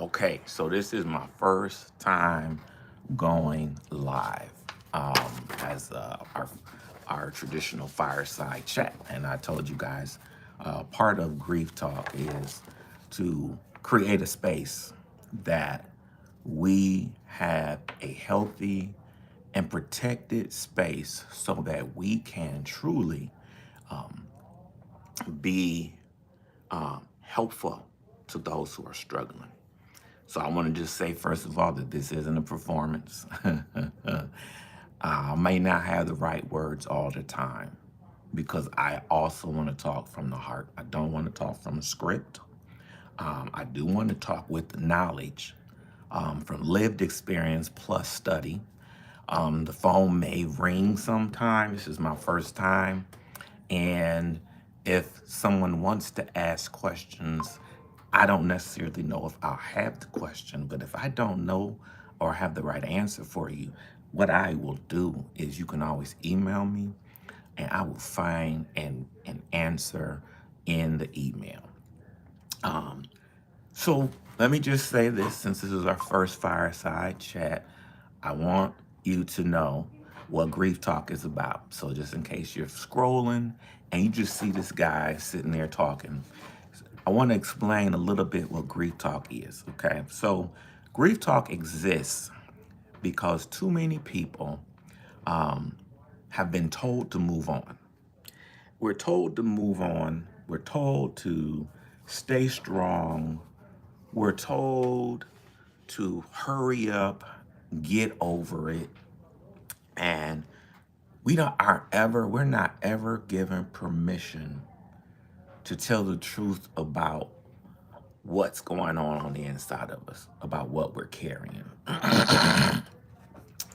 Okay, so this is my first time going live as our traditional fireside chat, and I told you guys part of Grief Talk is to create a space that we have a healthy and protected space so that we can truly be helpful to those who are struggling. So I want to just say, first of all, that this isn't a performance. I may not have the right words all the time because I also want to talk from the heart. I don't want to talk from a script. I do want to talk with the knowledge from lived experience plus study. The phone may ring sometime. This is my first time. And if someone wants to ask questions, I don't necessarily know if I'll have the question, but if I don't know or have the right answer for you, what I will do is you can always email me and I will find an answer in the email. So let me just say this, since this is our first fireside chat, I want you to know what Grief Talk is about. So just in case you're scrolling and you just see this guy sitting there talking, I want to explain a little bit what Grief Talk is, okay? So Grief Talk exists because too many people have been told to move on. We're told to move on. We're told to stay strong. We're told to hurry up, get over it, and we're not ever given permission to tell the truth about what's going on the inside of us, about what we're carrying.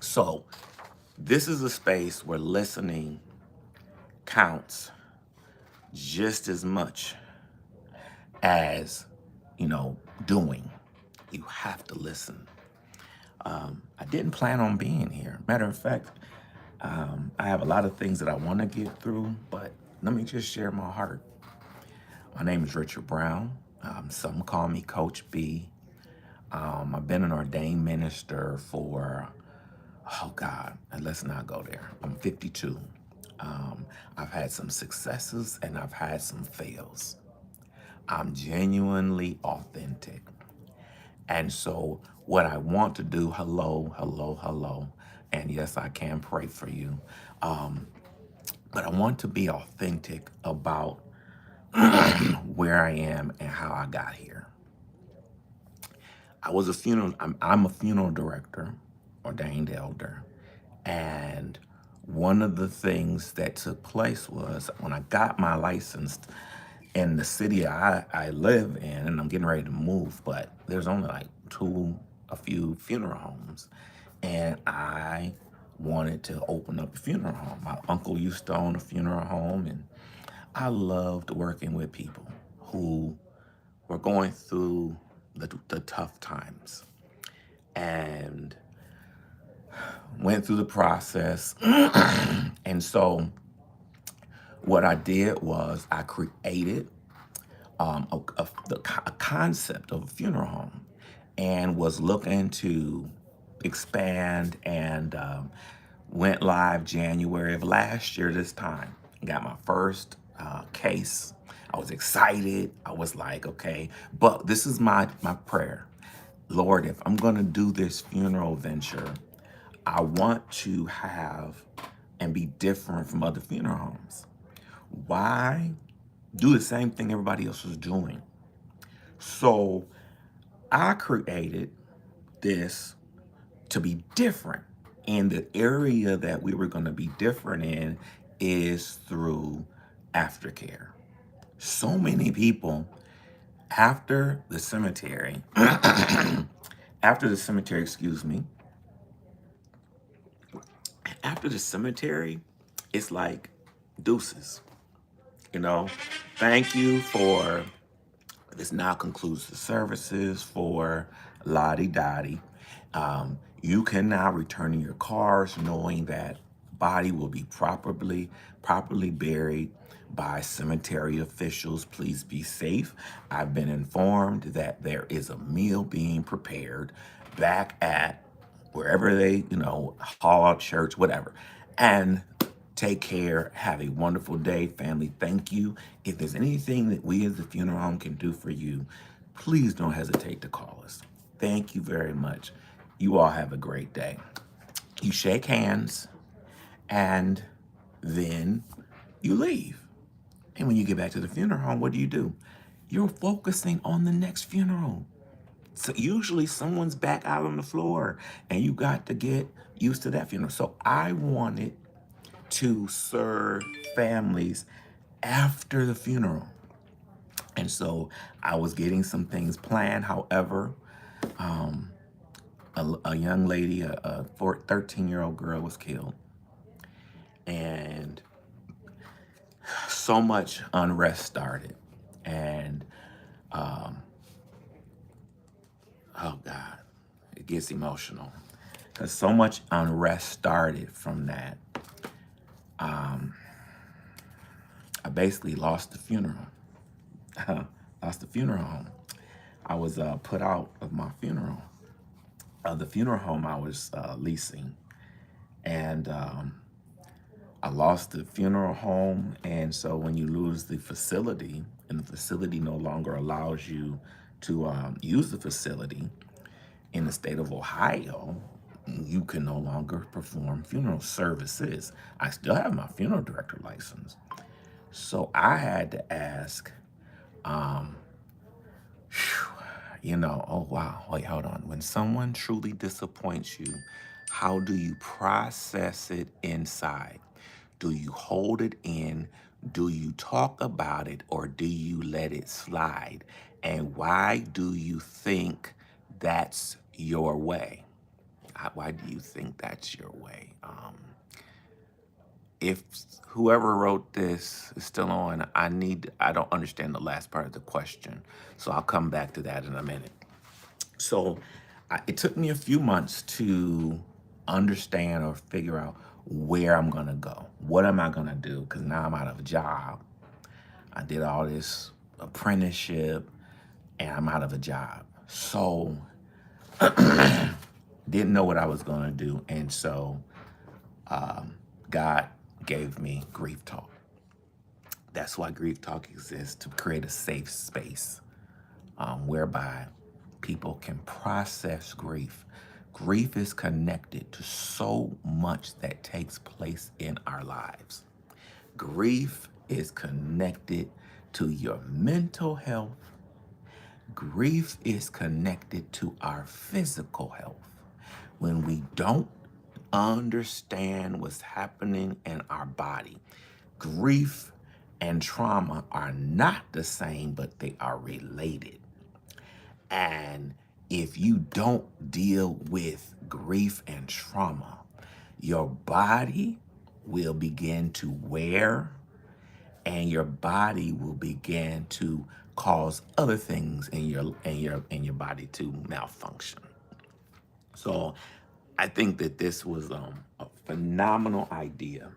So this is a space where listening counts just as much as, doing. You have to listen. I didn't plan on being here. Matter of fact, I have a lot of things that I want to get through, but let me just share my heart. My name is Richard Brown. Some call me Coach B. I've been an ordained minister for, oh God, let's not go there. I'm 52. I've had some successes and I've had some fails. I'm genuinely authentic. And so what I want to do, hello, and yes, I can pray for you. But I want to be authentic about where I am and how I got here. I'm a funeral director, ordained elder. And one of the things that took place was when I got my license in the city I live in, and I'm getting ready to move, but there's only like a few funeral homes. And I wanted to open up a funeral home. My uncle used to own a funeral home, and I loved working with people who were going through the tough times and went through the process. And so what I did was I created a concept of a funeral home and was looking to expand and went live January of last year this time. Got my first case. I was excited. I was like, okay, but this is my prayer. Lord, if I'm going to do this funeral venture, I want to have and be different from other funeral homes. Why do the same thing everybody else was doing? So I created this to be different. And the area that we were going to be different in is through aftercare. So many people after the cemetery, excuse me, after the cemetery, it's like deuces. Thank you for this now concludes the services for Lottie Dottie. You can now return in your cars knowing that body will be properly buried by cemetery officials. Please be safe. I've been informed that there is a meal being prepared back at wherever they, hall, church, whatever. And take care. Have a wonderful day, family. Thank you. If there's anything that we as the funeral home can do for you, please don't hesitate to call us. Thank you very much. You all have a great day. You shake hands and then you leave. And when you get back to the funeral home, what do? You're focusing on the next funeral. So usually someone's back out on the floor and you got to get used to that funeral. So I wanted to serve families after the funeral. And so I was getting some things planned. However, a young lady, a 13-year-old girl was killed. And so much unrest started. And, oh God, it gets emotional. Because so much unrest started from that. I basically lost the funeral. Lost the funeral home. I was put out of my funeral. The funeral home I was leasing. And I lost the funeral home. And so when you lose the facility, and the facility no longer allows you to use the facility in the state of Ohio, you can no longer perform funeral services. I still have my funeral director license. So I had to ask, oh wow, wait, hold on. When someone truly disappoints you, how do you process it inside? Do you hold it in? Do you talk about it, or do you let it slide? And why do you think that's your way? Why do you think that's your way? If whoever wrote this is still on, I don't understand the last part of the question. So I'll come back to that in a minute. So it took me a few months to understand or figure out where I'm going to go. What am I going to do? Because now I'm out of a job. I did all this apprenticeship and I'm out of a job. So didn't know what I was going to do. And so God gave me Grief Talk. That's why Grief Talk exists, to create a safe space whereby people can process grief. Grief is connected to so much that takes place in our lives. Grief is connected to your mental health. Grief is connected to our physical health. When we don't understand what's happening in our body, grief and trauma are not the same, but they are related. And if you don't deal with grief and trauma, your body will begin to wear, and your body will begin to cause other things in your body to malfunction. So I think that this was a phenomenal idea.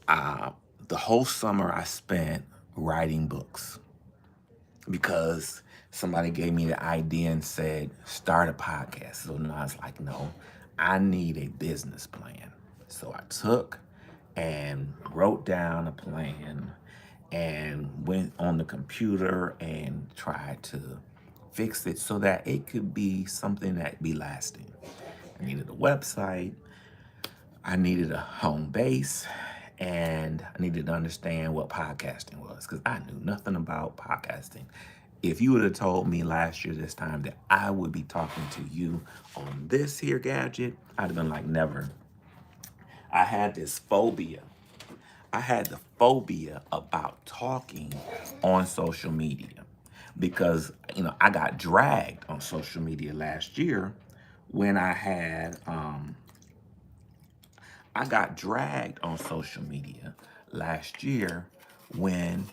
The whole summer I spent writing books because somebody gave me the idea and said, start a podcast. So now I was like, no, I need a business plan. So I took and wrote down a plan and went on the computer and tried to fix it so that it could be something that be lasting. I needed a website, I needed a home base, and I needed to understand what podcasting was because I knew nothing about podcasting. If you would have told me last year this time that I would be talking to you on this here gadget, I'd have been like, never. I had this phobia. I had the phobia about talking on social media because, I got dragged on social media last year when I got dragged on social media last year when,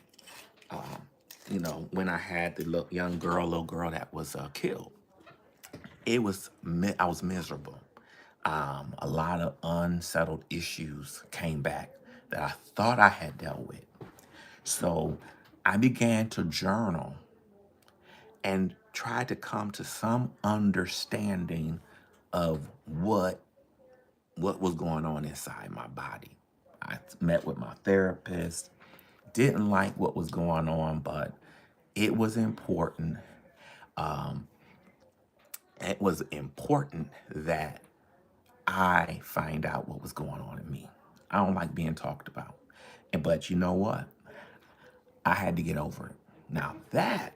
when I had the little girl that was killed. I was miserable. A lot of unsettled issues came back that I thought I had dealt with. So I began to journal and try to come to some understanding of what was going on inside my body. I met with my therapist, didn't like what was going on, but it was important. Um, it was important that I find out what was going on in me. I don't like being talked about. But you know what? I had to get over it. Now, that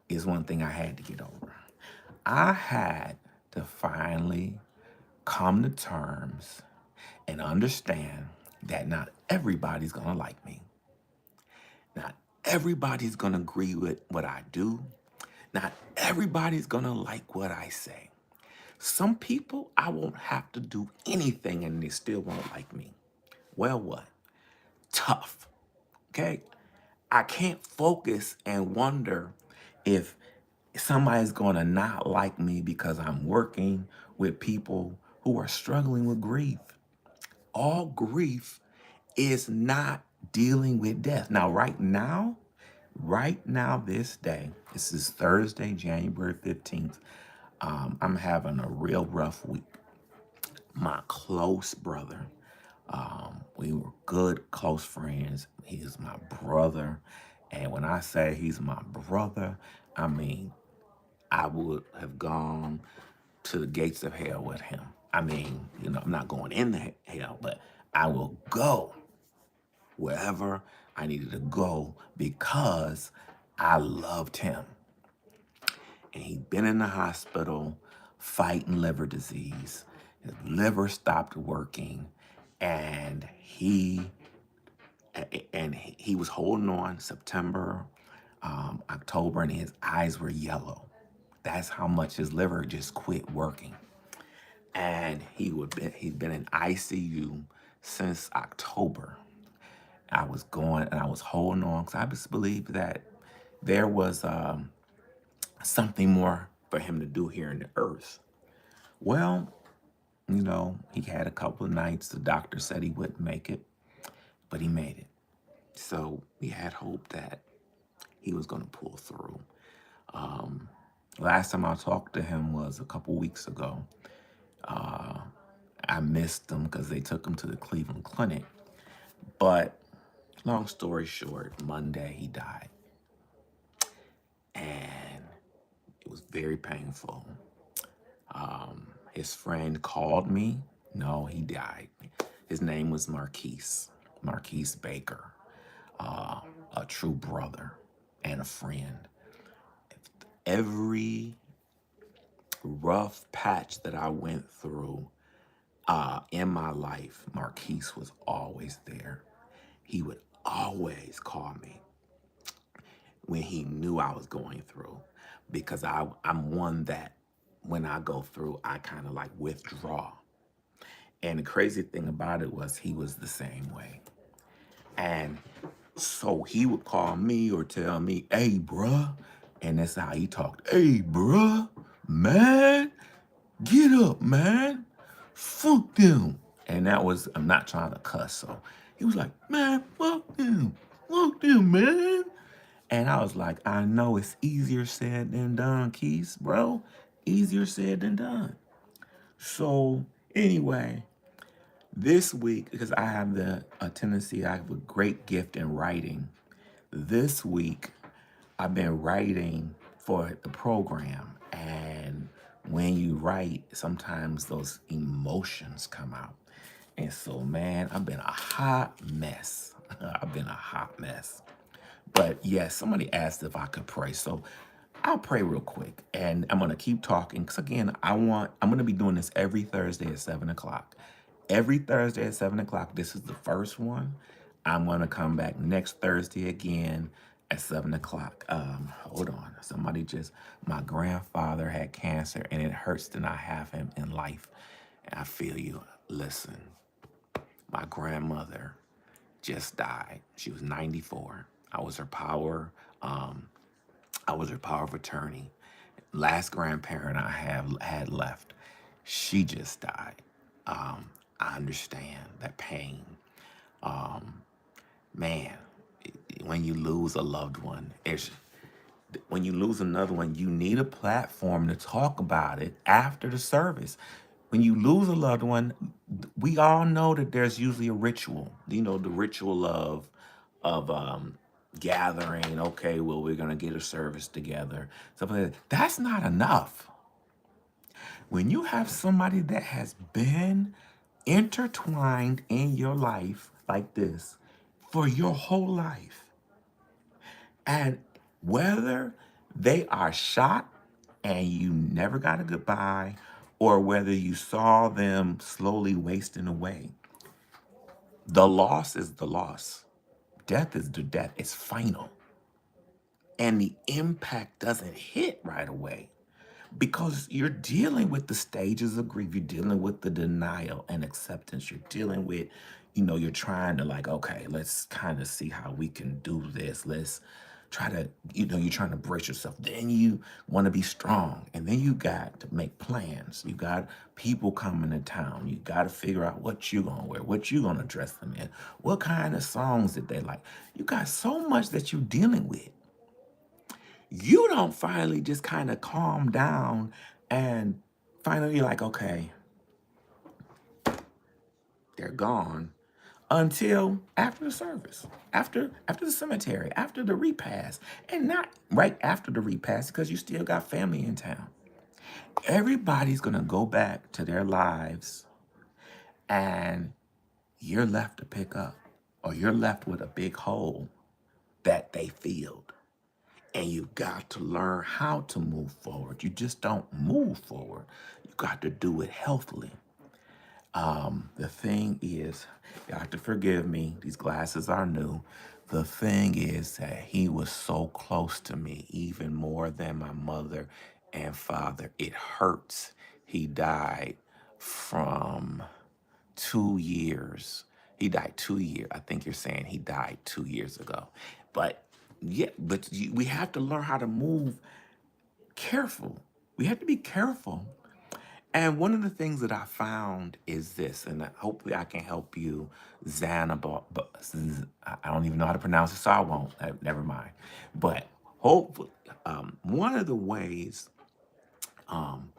is one thing I had to get over. I had to finally come to terms and understand that not everybody's going to like me. Not everybody's going to agree with what I do. Not everybody's going to like what I say. Some people, I won't have to do anything and they still won't like me. Well, what? Tough. Okay? I can't focus and wonder if somebody's going to not like me because I'm working with people who are struggling with grief. All grief is not dealing with death. Now, right now, this day, this is Thursday, January 15th. I'm having a real rough week. My close brother, we were good, close friends. He is my brother. And when I say he's my brother, I mean, I would have gone to the gates of hell with him. I mean, I'm not going in the hell, but I will go wherever I needed to go because I loved him. And he'd been in the hospital fighting liver disease. His liver stopped working, and he was holding on September, October, and his eyes were yellow. That's how much his liver just quit working. And he'd been in ICU since October. I was going and I was holding on because I just believed that there was something more for him to do here in the earth. Well, he had a couple of nights. The doctor said he wouldn't make it, but he made it. So we had hope that he was going to pull through. Last time I talked to him was a couple weeks ago. I missed him because they took him to the Cleveland Clinic. But long story short, Monday he died. And it was very painful. His friend called me. No, he died. His name was Marquise Baker, a true brother and a friend. Every rough patch that I went through in my life, Marquise was always there. He would always call me when he knew I was going through, because I'm one that when I go through, I kind of like withdraw. And the crazy thing about it was he was the same way. And so he would call me or tell me, "Hey, bruh," and that's how he talked. "Hey, bruh, man, get up, man. Fuck them." And that was, I'm not trying to cuss. So he was like, "Man, fuck them. Fuck them, man." And I was like, I know it's easier said than done, Keith, bro. Easier said than done. So anyway, this week, because I have a tendency, I have a great gift in writing. This week, I've been writing for the program. And when you write, sometimes those emotions come out. And so, man, I've been a hot mess. I've been a hot mess. But yes, somebody asked if I could pray. So I'll pray real quick. And I'm going to keep talking. Because again, I'm going to be doing this every Thursday at 7 o'clock. Every Thursday at 7 o'clock. This is the first one. I'm going to come back next Thursday again at 7 o'clock. Hold on. My grandfather had cancer and it hurts to not have him in life. And I feel you. Listen, my grandmother just died. She was 94. I was her power of attorney. Last grandparent I had left, she just died. I understand that pain. Um, Man, when you lose a loved one, when you lose another one, you need a platform to talk about it after the service. When you lose a loved one, we all know that there's usually a ritual. You know, the ritual of gathering. Okay, well, we're gonna get a service together. Stuff like that. That's not enough. When you have somebody that has been intertwined in your life like this for your whole life, and whether they are shot and you never got a goodbye, or whether you saw them slowly wasting away, the loss is the loss. Death is the death. It's final. And the impact doesn't hit right away because you're dealing with the stages of grief. You're dealing with the denial and acceptance. You're dealing with, you're trying to like, okay, let's kind of see how we can do this. Let's try to, you're trying to brace yourself. Then you want to be strong. And then you got to make plans. You got people coming to town. You got to figure out what you're going to wear, what you're going to dress them in, what kind of songs that they like. You got so much that you're dealing with. You don't finally just kind of calm down and finally you're like, okay, they're gone until after the service, after the cemetery, after the repast, and not right after the repast because you still got family in town. Everybody's gonna go back to their lives and you're left to pick up, or you're left with a big hole that they filled. And you got to learn how to move forward. You just don't move forward. You got to do it healthily. The thing is, you have to forgive me. These glasses are new. The thing is that he was so close to me, even more than my mother and father. It hurts. He died from 2 years. He died 2 years. I think you're saying he died 2 years ago. But yeah, we have to learn how to move careful. We have to be careful. And one of the things that I found is this, and hopefully I can help you, Zanaba. But I don't even know how to pronounce it, so I won't. Never mind. But hopefully, one of the ways, um,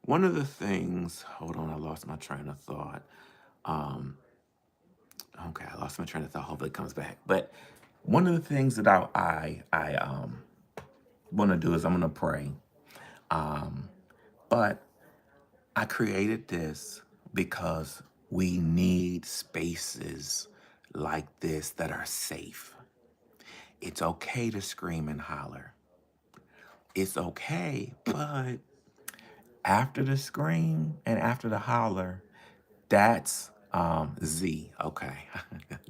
one of the things. Hold on, I lost my train of thought. Um, okay, I lost my train of thought. Hopefully, it comes back. But one of the things that I want to do is I'm going to pray. But I created this because we need spaces like this that are safe. It's okay to scream and holler. It's okay, but after the scream and after the holler, that's Z. Okay.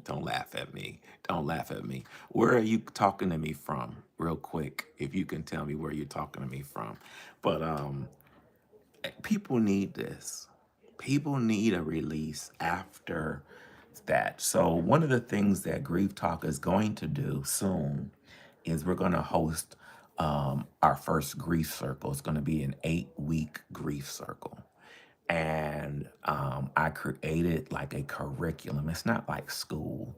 Don't laugh at me. Don't laugh at me. Where are you talking to me from? Real quick, if you can tell me where you're talking to me from. But people need this. People need a release after that. So one of the things that Grief Talk is going to do soon is we're going to host our first grief circle. It's going to be an 8-week grief circle. And I created like a curriculum. It's not like school,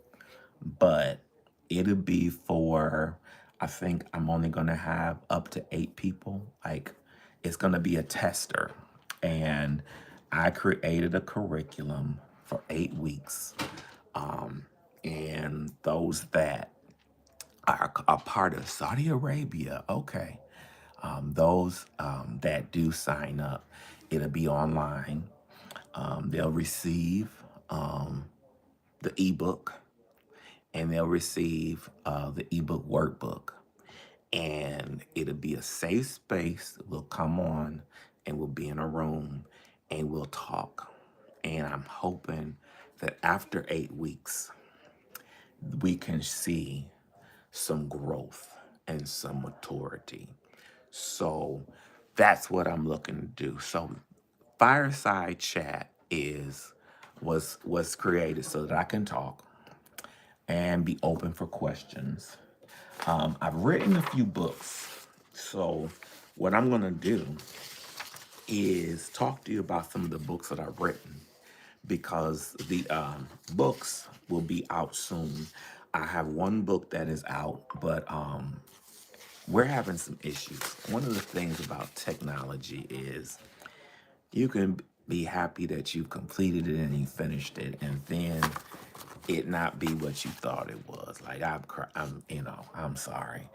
but it'll be for, I think I'm only going to have up to 8 people. Like it's going to be a tester. And I created a curriculum for 8 weeks. And those that are a part of Saudi Arabia, okay, those that do sign up, it'll be online. They'll receive the ebook, and they'll receive the ebook workbook. And it'll be a safe space. We'll come on and we'll be in a room and we'll talk. And I'm hoping that after 8 weeks, we can see some growth and some maturity. So that's what I'm looking to do. So Fireside Chat was created so that I can talk and be open for questions. I've written a few books, so what I'm gonna do is talk to you about some of the books that I've written, because the books will be out soon. I have one book that is out, but we're having some issues. One of the things about technology is you can be happy that you completed it and you finished it, and then it not be what you thought it was. Like I'm sorry.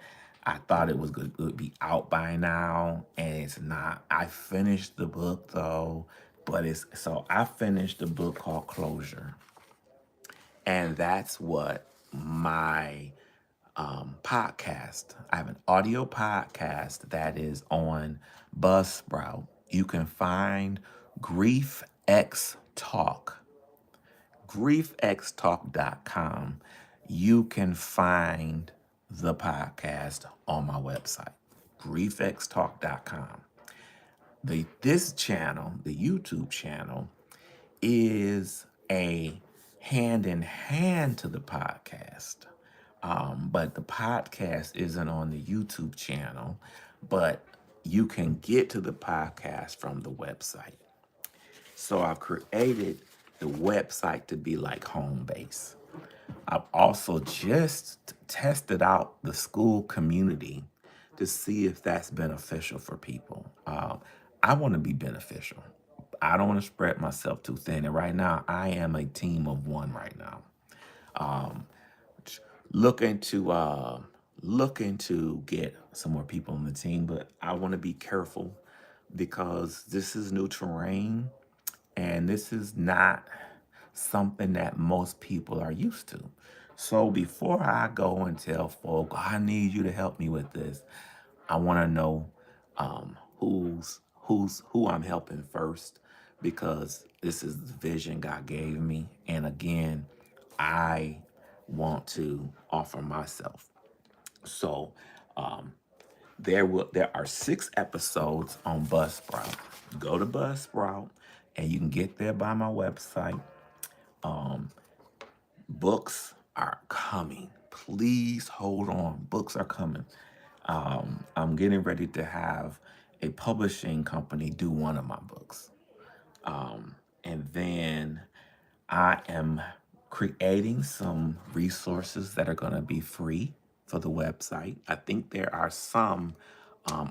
I thought it was good, would be out by now, and it's not. I finished the book though, but it's so I finished a book called Closure, and that's what my podcast. I have an audio podcast that is on Buzzsprout. You can find Grief X Talk, griefxtalk.com. You can find the podcast on my website, griefxtalk.com. This channel, the YouTube channel, is a hand in hand to the podcast. But the podcast isn't on the YouTube channel, but you can get to the podcast from the website. So I've created the website to be like home base. I've also just tested out the school community to see if that's beneficial for people. I want to be beneficial. I don't want to spread myself too thin. And right now, I am a team of one right now. Looking to looking to get some more people on the team, but I want to be careful because this is new terrain and this is not something that most people are used to. So before I go and tell folk, I need you to help me with this, I want to know who I'm helping first because this is the vision God gave me. And again, I want to offer myself. So there are 6 episodes on Buzzsprout. Go to Buzzsprout and you can get there by my website. Books are coming. Please hold on. Books are coming. I'm getting ready to have a publishing company do one of my books. And then I am creating some resources that are going to be free for the website. I think there are some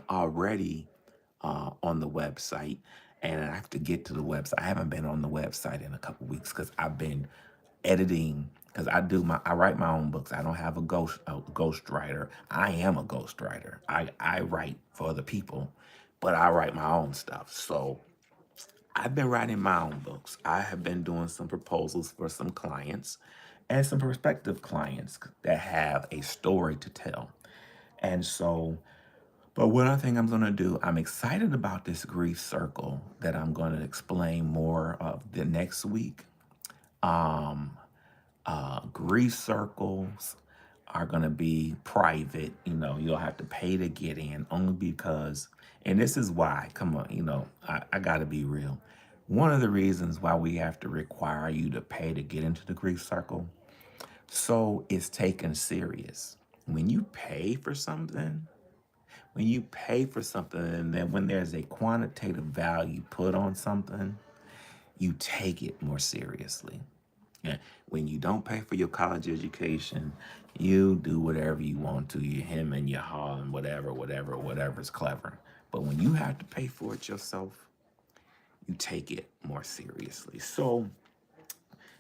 already on the website, and I have to get to the website. I haven't been on the website in a couple weeks because I've been editing. Because I write my own books. I don't have a ghost writer. I am a ghost writer. I write for other people, but I write my own stuff. So I've been writing my own books. I have been doing some proposals for some clients and some prospective clients that have a story to tell. And so, but one thing I'm going to do, I'm excited about this grief circle that I'm going to explain more of the next week. Grief circles are going to be private. You'll have to pay to get in only because, and this is why, come on, I got to be real. One of the reasons why we have to require you to pay to get into the grief circle, so it's taken serious. When you pay for something, and then when there's a quantitative value put on something, you take it more seriously. Yeah. When you don't pay for your college education, you do whatever you want to. You hem and you haw and whatever's clever. But when you have to pay for it yourself, you take it more seriously. So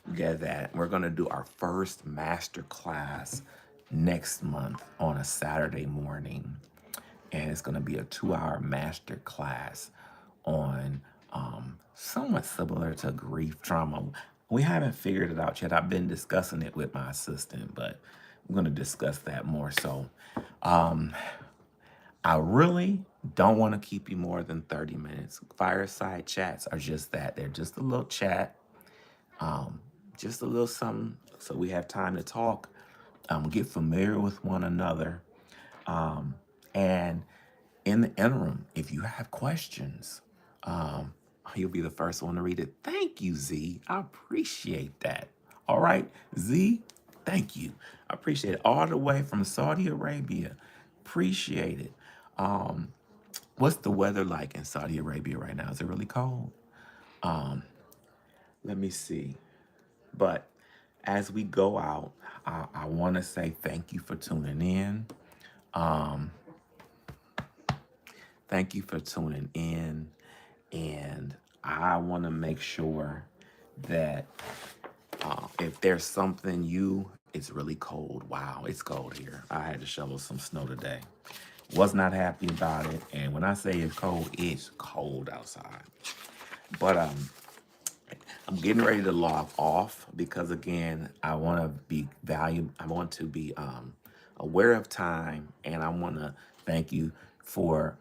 you get that. We're going to do our first master class next month on a Saturday morning. And it's going to be a 2-hour master class on somewhat similar to grief trauma. We haven't figured it out yet. I've been discussing it with my assistant, but we're going to discuss that more. So I really don't want to keep you more than 30 minutes. Fireside chats are just that. They're just a little chat, just a little something so we have time to talk, get familiar with one another. And in the interim, if you have questions, you'll be the first one to read it. Thank you, Z. I appreciate that. All right, Z, thank you. I appreciate it. All the way from Saudi Arabia. Appreciate it. What's the weather like in Saudi Arabia right now? Is it really cold? Let me see. But as we go out, I want to say thank you for tuning in. Um, Thank you for tuning in. And I want to make sure that if there's something it's really cold. Wow, it's cold here. I had to shovel some snow today. Was not happy about it. And when I say it's cold outside. But I'm getting ready to log off because again, I want to be valuable. I want to be aware of time, and I want to thank you for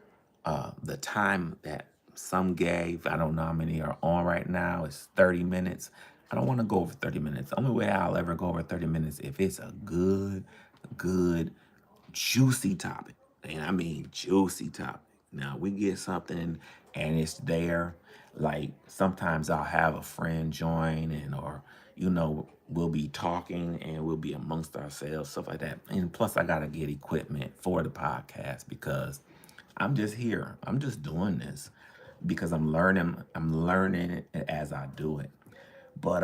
the time that some gave. I don't know how many are on right now. It's 30 minutes. I don't want to go over 30 minutes. The only way I'll ever go over 30 minutes if it's a good, juicy topic. And I mean juicy topic. Now we get something and it's there. Like sometimes I'll have a friend join and or we'll be talking and we'll be amongst ourselves, stuff like that. And plus I gotta get equipment for the podcast because I'm just here. I'm just doing this because I'm learning it as I do it. But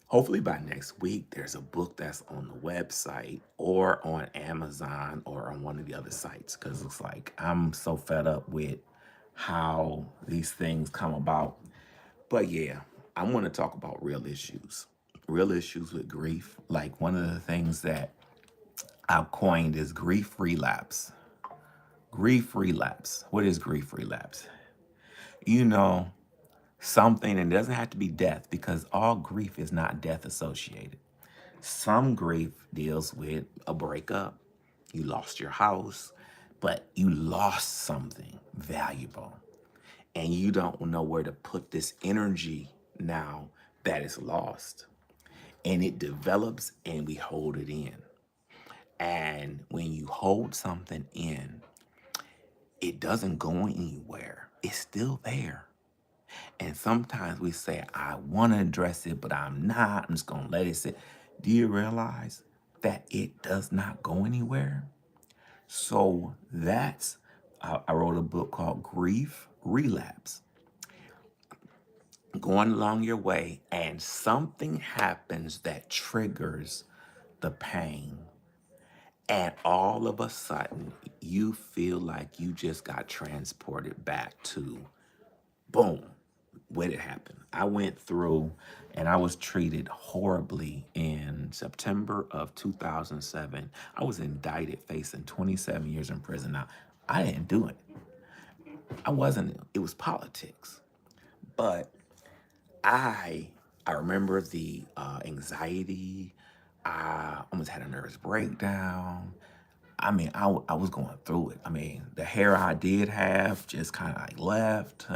hopefully by next week, there's a book that's on the website or on Amazon or on one of the other sites because it's like I'm so fed up with how these things come about. But yeah, I want to talk about real issues with grief. Like one of the things that I've coined is grief relapse. Grief relapse. What is grief relapse? You know, something, and it doesn't have to be death because all grief is not death associated. Some grief deals with a breakup. You lost your house, but you lost something valuable. And you don't know where to put this energy now that it's lost. And it develops and we hold it in. And when you hold something in, it doesn't go anywhere. It's still there. And sometimes we say, I want to address it, but I'm not. I'm just going to let it sit. Do you realize that it does not go anywhere? So I wrote a book called Grief Relapse. Going along your way, and something happens that triggers the pain. And all of a sudden, you feel like you just got transported back to boom, when it happened. I went through and I was treated horribly in September of 2007. I was indicted facing 27 years in prison. Now, I didn't do it. It was politics. But I I remember the anxiety. I almost had a nervous breakdown. I mean, I was going through it. I mean, the hair I did have just kind of like left.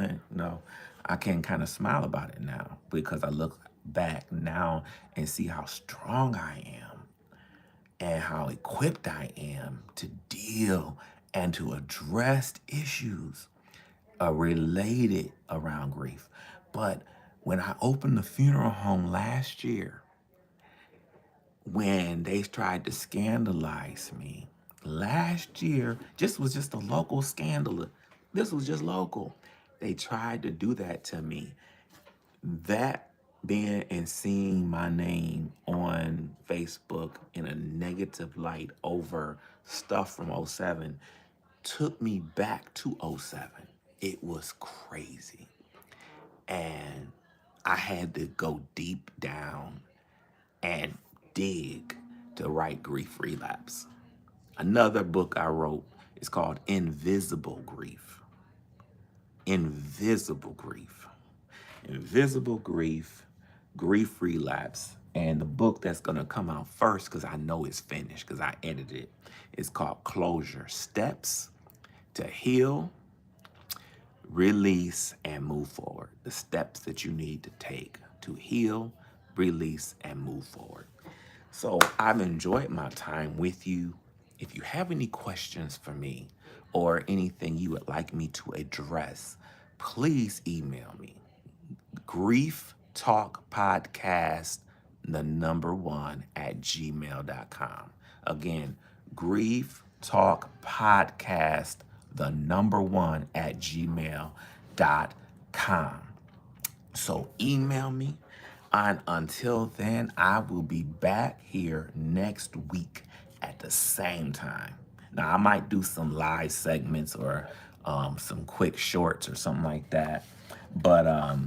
I can kind of smile about it now because I look back now and see how strong I am and how equipped I am to deal and to address issues related around grief. But when I opened the funeral home last year, when they tried to scandalize me last year, just a local scandal. This was just local. They tried to do that to me. That being and seeing my name on Facebook in a negative light over stuff from '07 took me back to '07. It was crazy. And I had to go deep down and dig to write Grief Relapse. Another book I wrote is called Invisible Grief. Invisible Grief. Invisible Grief, Grief Relapse. And the book that's going to come out first, because I know it's finished, because I edited it, is called Closure Steps to Heal, Release, and Move Forward. The steps that you need to take to heal, release, and move forward. So I've enjoyed my time with you. If you have any questions for me or anything you would like me to address, please email me. Grief Talk Podcast, the number one at gmail.com. Again, Grief Talk Podcast, the number one at gmail.com. So email me. And until then, I will be back here next week at the same time. Now, I might do some live segments or some quick shorts or something like that. But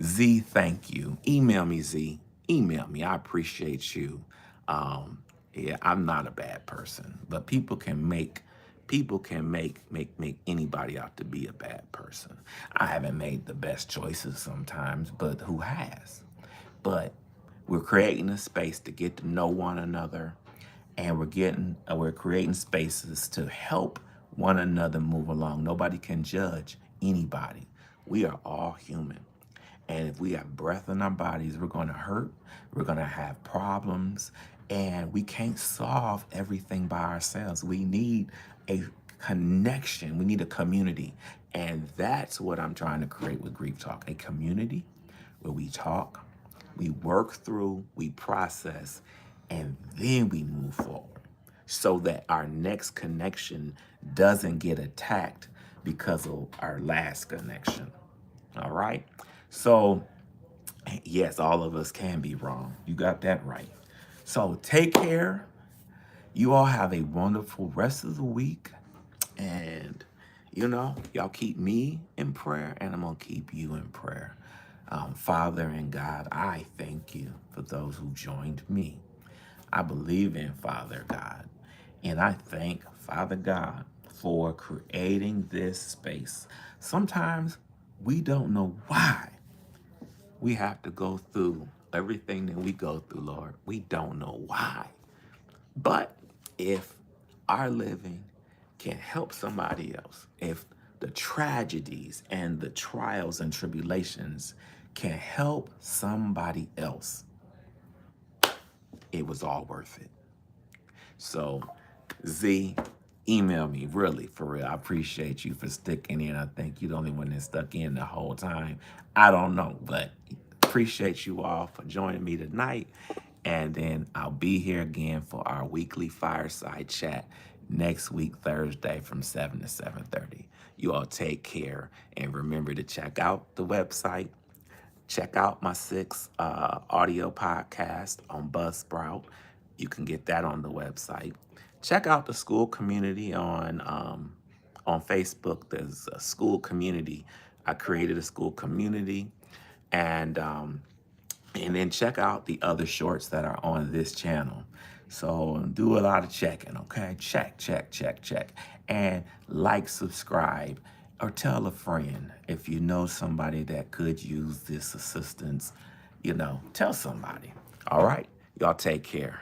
Z, thank you. Email me, Z. Email me. I appreciate you. Yeah, I'm not a bad person, but people can make anybody out to be a bad person. I haven't made the best choices sometimes, but who has? But we're creating a space to get to know one another, and we're creating spaces to help one another move along. Nobody can judge anybody. We are all human. And if we have breath in our bodies, we're going to hurt, we're going to have problems, and we can't solve everything by ourselves. We need a connection, we need a community. And that's what I'm trying to create with Grief Talk, a community where we talk, we work through, we process, and then we move forward so that our next connection doesn't get attacked because of our last connection. All right? So, yes, all of us can be wrong. You got that right. So, take care. You all have a wonderful rest of the week. And, y'all keep me in prayer, and I'm going to keep you in prayer. Father and God, I thank you for those who joined me. I believe in Father God. And I thank Father God for creating this space. Sometimes we don't know why we have to go through everything that we go through, Lord. We don't know why. But if our living can help somebody else, if the tragedies and the trials and tribulations can help somebody else, it was all worth it. So, Z, email me, really, for real. I appreciate you for sticking in. I think you're the only one that stuck in the whole time. I don't know, but appreciate you all for joining me tonight. And then I'll be here again for our weekly Fireside Chat next week, Thursday from 7 to 7:30. You all take care, and remember to check out the website. Check out my 6 audio podcast on Buzzsprout. You can get that on the website. Check out the school community on Facebook. There's a school community. I created a school community, and then check out the other shorts that are on this channel. So do a lot of checking, okay? Check. And like, subscribe, or tell a friend if you know somebody that could use this assistance. Tell somebody. All right? Y'all take care.